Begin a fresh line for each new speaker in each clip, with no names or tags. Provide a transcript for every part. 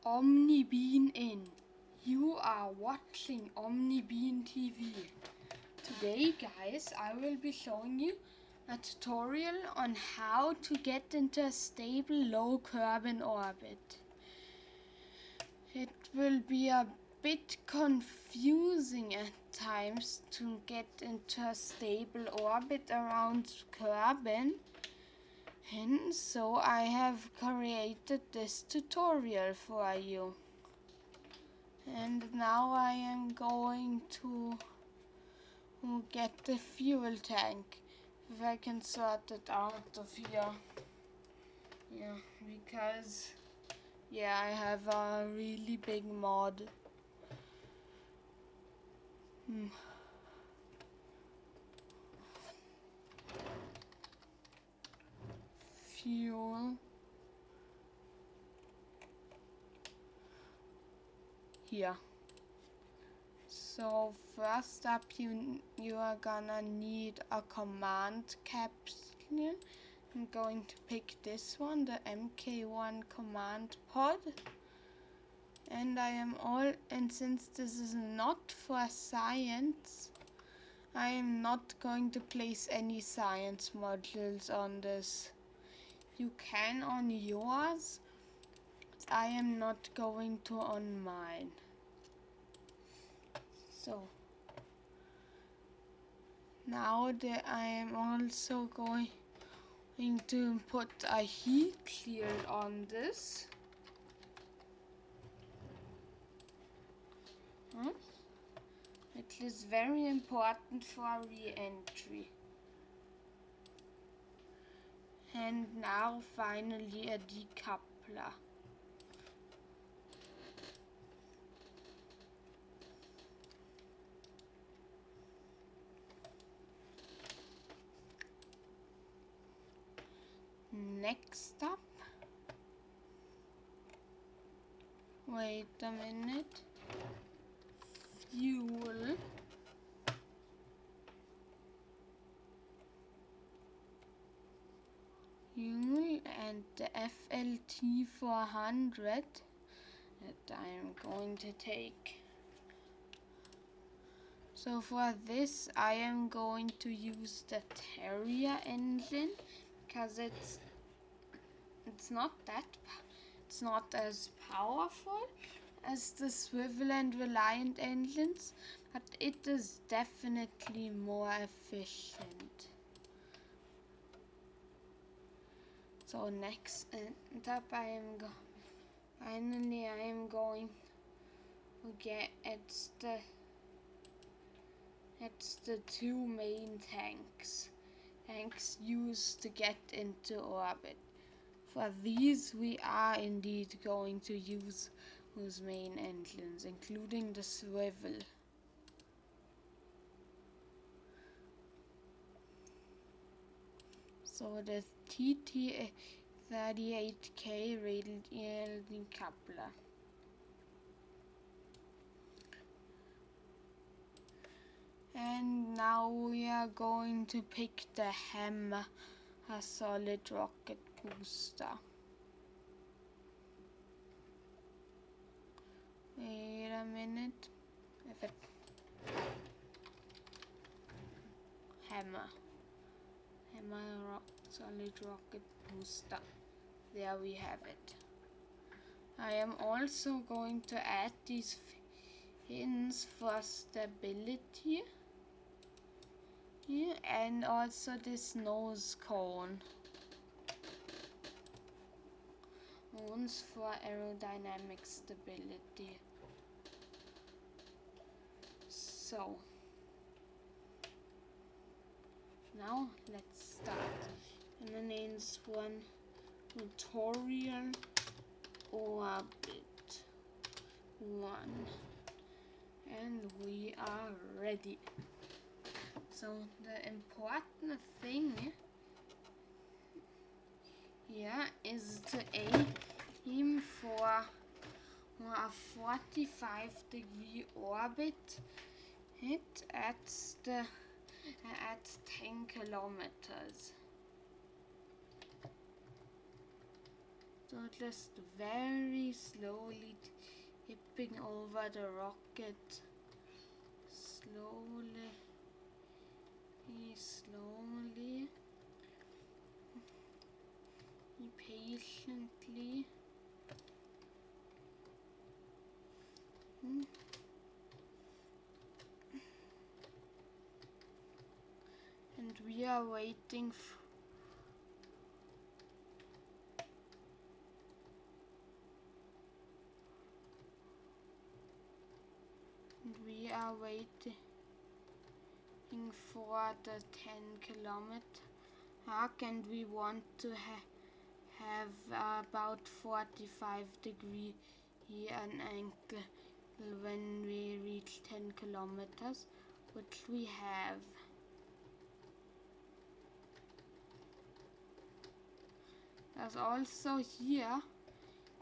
OmniBean in. You are watching OmniBean TV. Today, guys, I will be showing you a tutorial on how to get into a stable low Kerbin orbit. It will be a bit confusing at times to get into a stable orbit around Kerbin. And so I have created this tutorial for you. And now I am going to get the fuel tank. If I can sort it out of here. Yeah, because I have a really big mod. Fuel. Here. So first up you are gonna need a command capsule. I'm going to pick this one, the MK1 command pod. And since this is not for science, I am not going to place any science modules on this. You can on yours. I am not going to on mine. So now that I am also going to put a heat shield on this. It is very important for re-entry. And now finally a decoupler. Next up, wait a minute, fuel, and the FLT 400 that I am going to take. So for this I am going to use the Terrier engine because it's not as powerful as the swivel and reliant engines, but it is definitely more efficient. So next up I am going to get it's the two main tanks used to get into orbit. For these we are indeed going to use those main engines, including the swivel. So the TT38K radial decoupler. And now we are going to pick the Hammer, a solid rocket booster. Wait a minute. Hammer solid rocket booster. There we have it. I am also going to add these fins for stability. And also this nose cone. Ones for aerodynamic stability. So now let's start. And the name's one tutorial orbit 1. And we are ready. So the important thing here is to aim for a 45-degree orbit at 10 kilometers. So just very slowly jumping over the rocket slowly, patiently. And we are waiting for the 10 kilometer arc, and we want to have about 45-degree an angle when we reach 10 kilometers, which we have. There's also here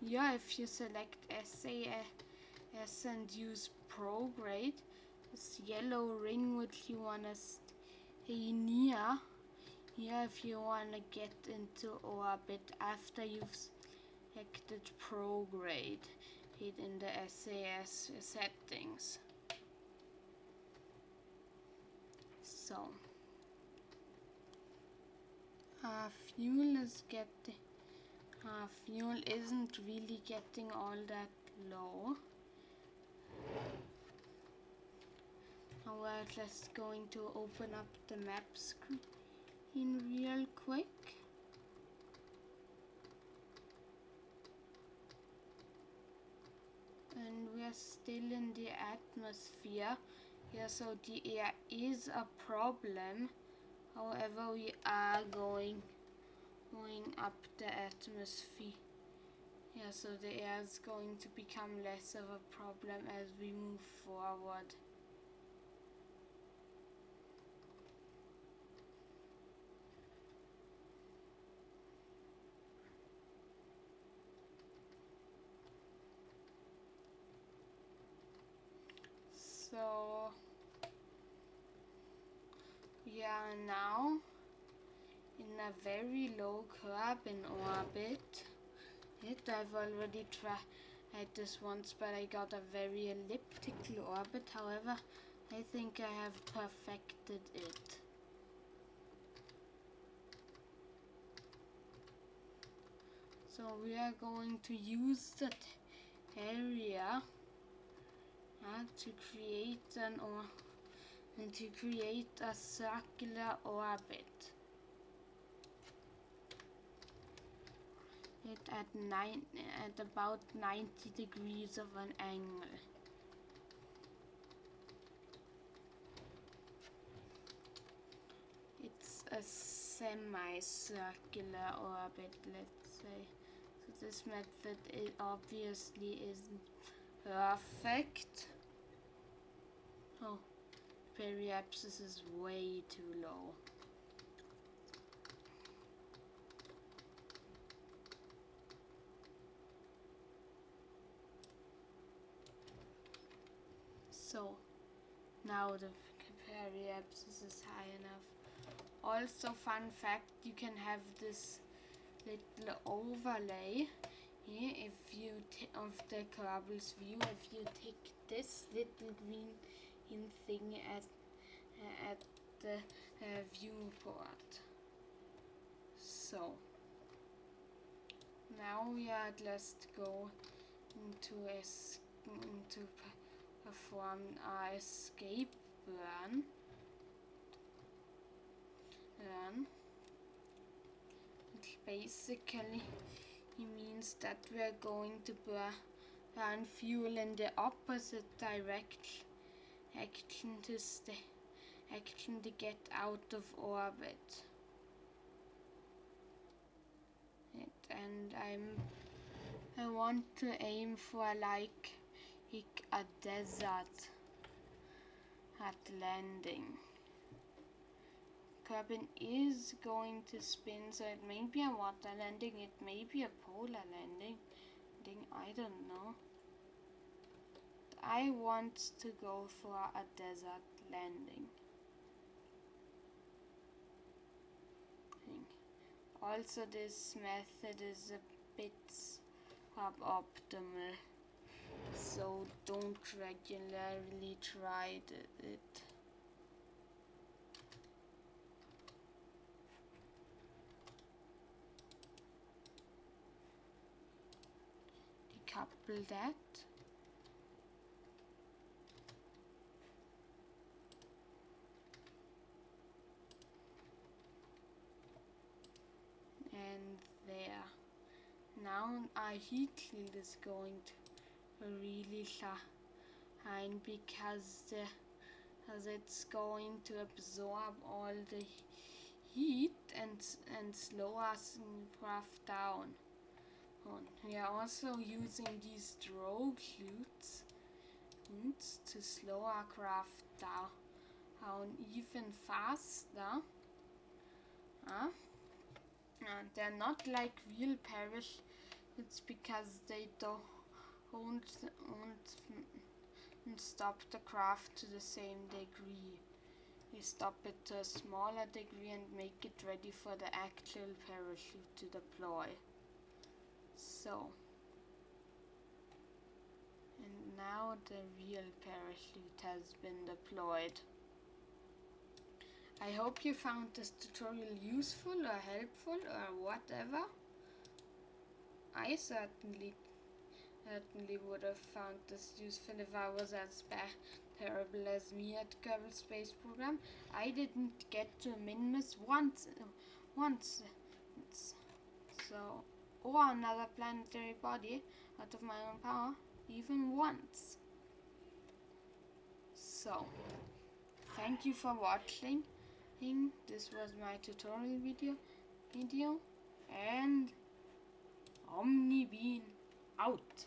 if you select SAS and use prograde, this yellow ring which you want to stay near. Here if you want to get into orbit after you've selected prograde it in the SAS settings. So fuel isn't really getting all that low. Now we're just going to open up the map screen real quick. And we're still in the atmosphere. Yeah, so the air is a problem. However, we are going up the atmosphere. Yeah, so the air is going to become less of a problem as we move forward. So we are now in a very low curve in orbit. I've already tried this once, but I got a very elliptical orbit. However, I think I have perfected it. So we are going to use that area to create a circular orbit. At about 90 degrees of an angle. It's a semi-circular orbit, let's say. So this method obviously isn't perfect. Oh, periapsis is way too low. So now the periapsis is high enough. Also, fun fact, you can have this little overlay here if you of the Kerbals view. If you take this little green thing at the viewport. So now we are just go to perform our escape burn. Which basically means that we are going to burn fuel in the opposite direction to get out of orbit. And I want to aim for like a desert at landing. Kerbin is going to spin, so it may be a water landing, it may be a polar landing. I don't know. I want to go for a desert landing. Also, this method is a bit suboptimal. so don't regularly try it. Decouple that. And there. Now our heat shield is going to really shine because it's going to absorb all the heat and slow us craft down. We are also using these strobe flutes to slow our craft down even faster. And they're not like real parachutes because they don't stop the craft to the same degree. We stop it to a smaller degree and make it ready for the actual parachute to deploy. So, and now the real parachute has been deployed. I hope you found this tutorial useful or helpful or whatever. I certainly would have found this useful if I was as terrible as me at Kerbal Space Program. I didn't get to min-miss once, so, or another planetary body out of my own power, even once. So, thank you for watching. This was my tutorial video, and Omni Bean out.